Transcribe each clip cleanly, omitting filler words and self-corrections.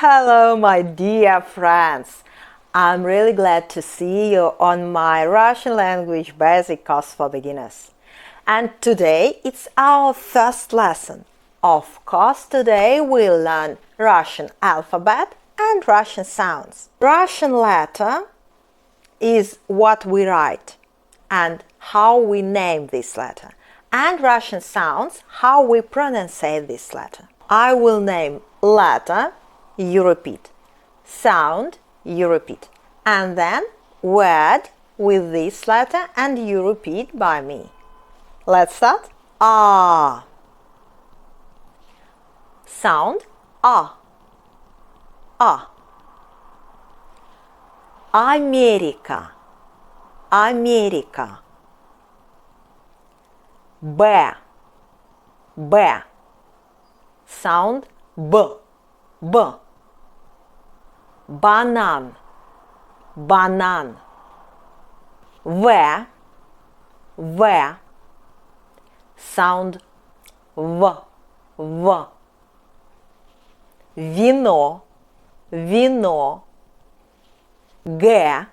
Hello, my dear friends! I'm really glad to see you on my Russian language basic course for beginners. And today it's our first lesson. Of course, today we'll learn Russian alphabet and Russian sounds. Russian letter is what we write and how we name this letter. And Russian sounds, how we pronunciate this letter. I will name letter, you repeat. Sound, you repeat. And then word with this letter and you repeat by me. Let's start. A. Sound A. A. Америка. Америка. Б. Б. Sound B. B. Банан. Банан. В. В. Sound В. В. Вино. Вино. Г.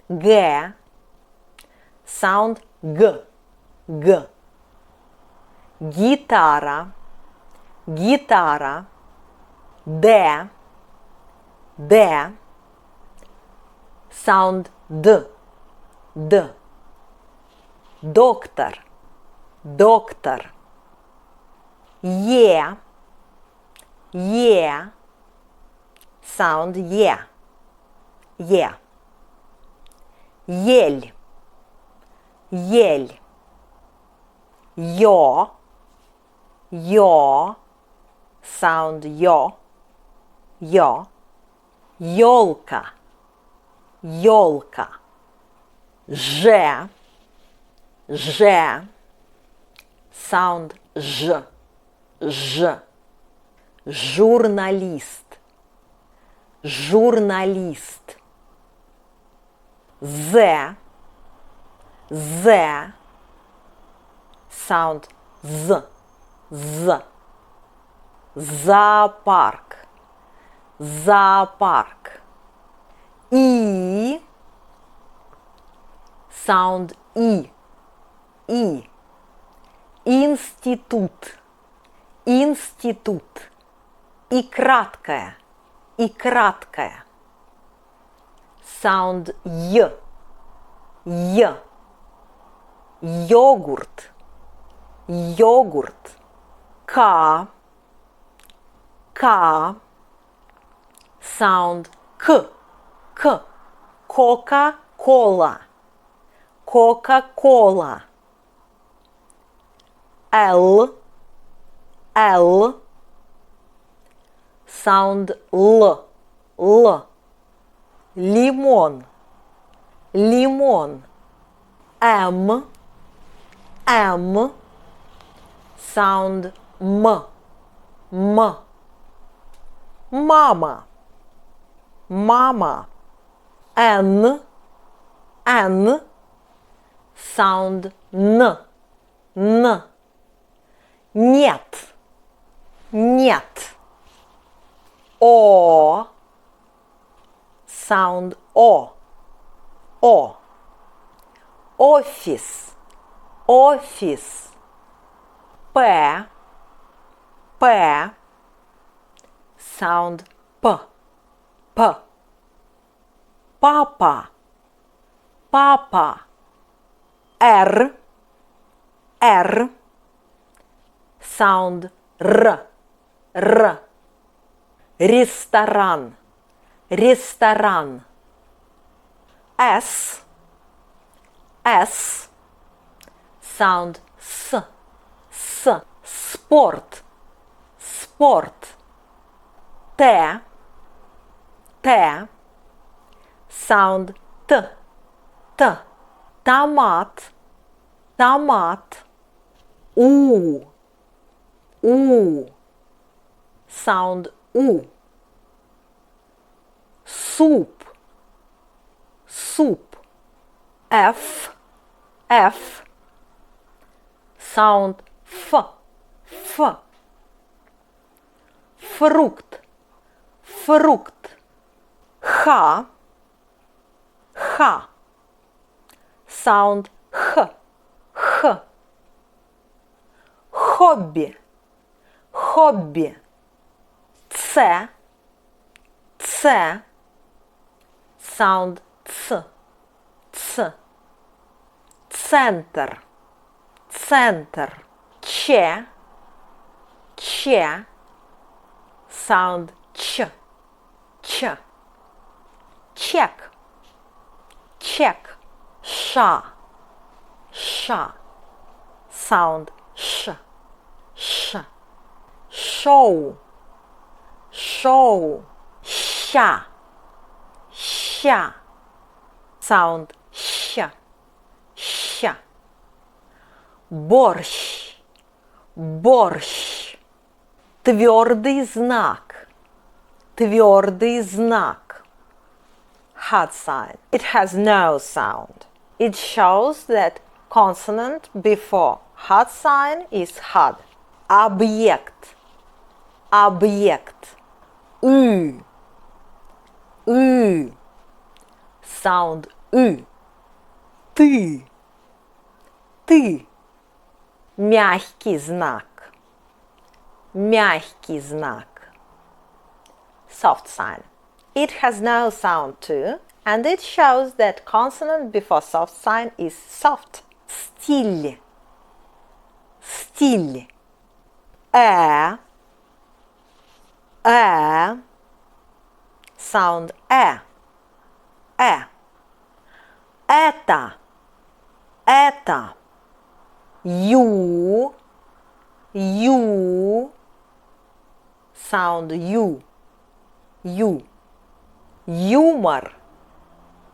Г. Sound Г. Г. Гитара. Гитара. Д. Д. Sound Д. Д. Доктор. Доктор. Е. Е. Sound Е. Е. Ель. Ель. Ё. Ё. Sound Ё. Ё. Ёлка. Ёлка. Ж. Ж. Sound Ж. Ж. Журналист. Журналист. З. З. Sound З. З. Зоопарк. Зоопарк. И. Sound И. И. Институт. Институт. И краткое. И краткое. Sound Й. Й. Йогурт. Йогурт. К. К. Sound К. К. Кока-кола. Кока-кола. Л. Л. Sound Л. Л. Лимон. Лимон. М. М. Sound М. М. Мама. Мама. Н. Н. Sound Н. Н. Нет. Нет. О. Sound О. О. Офис. Офис. П. П. Sound П. П. Папа. Папа. Р. Р. Sound Р. Р. Ресторан. Ресторан. С. С. Sound С. С. Спорт. Спорт. Т. Т. Sound Т. Т. Томат. Томат. У. У. Sound У. Суп. Суп. Ф. Ф. Sound Ф. Ф. Фрукт. Фрукт. Х. Х. Sound Х. Х. Хобби. Хобби. Ц. Ц. Sound Ц. Ц. Центр. Центр. Ч. Ч. Sound Ч. Ч. Чек. Чек. Ша. Ша. Sound Ш. Ш. Шоу. Шоу. Ща. Ща. Sound Ща. Ща. Борщ. Борщ. Твердый знак. Твердый знак. Hard sign. It has no sound. It shows that consonant before hard sign is hard. Объект. Объект. Ü. Ü. Sound Ü. Ты. Ты. Мягкий знак. Мягкий знак. Soft sign. It has no sound too, and it shows that consonant before soft sign is soft. Стиль. Стиль. Sound Это. Это. Ю. Sound ю. Юмор.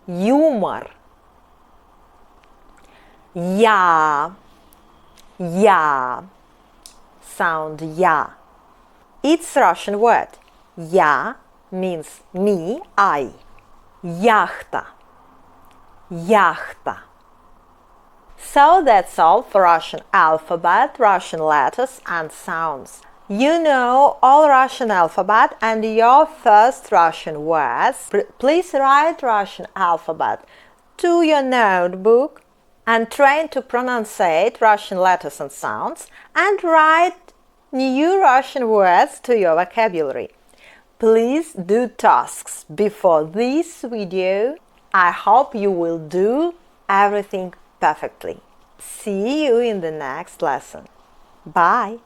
Юмор. Я. Sound я. It's Russian word. Я means me, I. Яхта. Яхта. So that's all for Russian alphabet, Russian letters and sounds. You know all Russian alphabet and your first Russian words. Please write Russian alphabet to your notebook and train to pronunciate Russian letters and sounds, and write new Russian words to your vocabulary. Please do tasks before this video. I hope you will do everything perfectly. See you in the next lesson. Bye!